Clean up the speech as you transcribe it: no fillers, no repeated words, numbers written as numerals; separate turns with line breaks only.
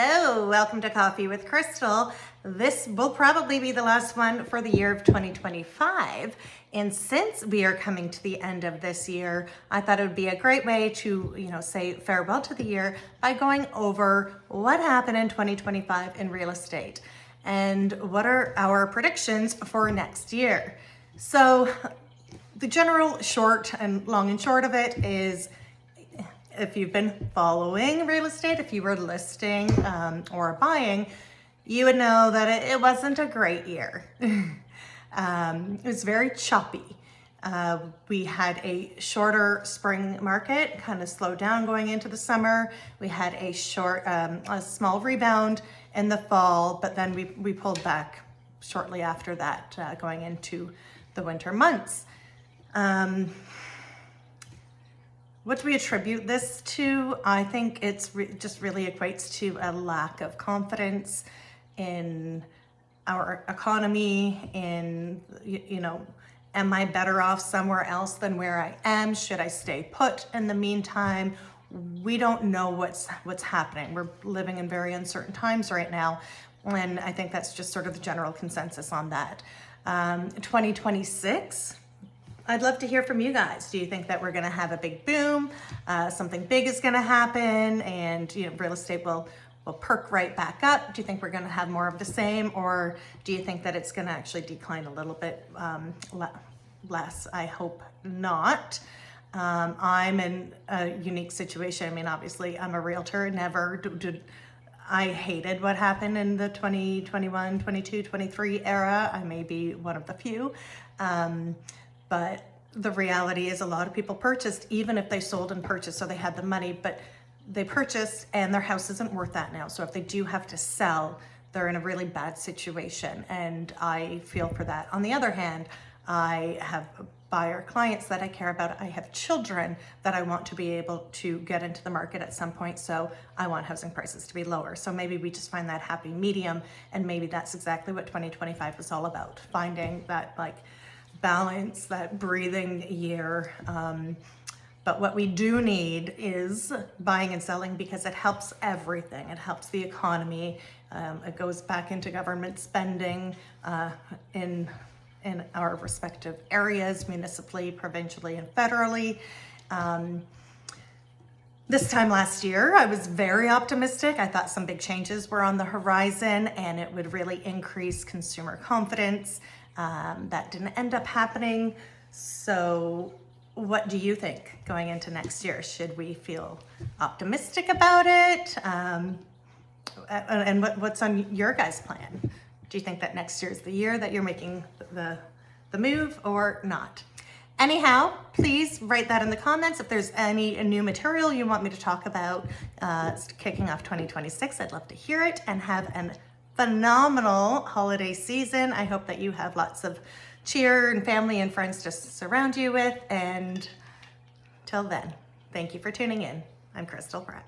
Hello, welcome to Coffee with Crystal. This will probably be the last one for the year of 2025. And since we are coming to the end of this year, I thought it would be a great way to, say farewell to the year by going over what happened in 2025 in real estate and what are our predictions for next year. So the general long and short of it is, if you've been following real estate, if you were listing or buying, you would know that it wasn't a great year. It was very choppy. We had a shorter spring market, kind of slowed down going into the summer. We had a small rebound in the fall, but then we pulled back shortly after that, going into the winter months. What do we attribute this to? I think it's just really equates to a lack of confidence in our economy, in, am I better off somewhere else than where I am? Should I stay put in the meantime? We don't know what's happening. We're living in very uncertain times right now, and I think that's just sort of the general consensus on that. 2026, I'd love to hear from you guys. Do you think that we're going to have a big boom? Something big is going to happen and real estate will perk right back up? Do you think we're going to have more of the same, or do you think that it's going to actually decline a little bit less? I hope not. I'm in a unique situation. I mean, obviously I'm a realtor. I hated what happened in the 2021, 22, 23 era. I may be one of the few. But the reality is a lot of people purchased, even if they sold and purchased, so they had the money, but they purchased and their house isn't worth that now. So if they do have to sell, they're in a really bad situation, and I feel for that. On the other hand, I have buyer clients that I care about. I have children that I want to be able to get into the market at some point, so I want housing prices to be lower. So maybe we just find that happy medium, and maybe that's exactly what 2025 is all about, finding that balance, that breathing year. But what we do need is buying and selling, because it helps everything. It helps the economy. It goes back into government spending in our respective areas, municipally, provincially, and federally. This time last year, I was very optimistic. I thought some big changes were on the horizon and it would really increase consumer confidence. That didn't end up happening. So what do you think going into next year? Should we feel optimistic about it? And what's on your guys' plan? Do you think that next year is the year that you're making the move or not? Anyhow, please write that in the comments. If there's any new material you want me to talk about kicking off 2026, I'd love to hear it. And have an phenomenal holiday season. I hope that you have lots of cheer and family and friends to surround you with. And till then, thank you for tuning in. I'm Crystal Pratt.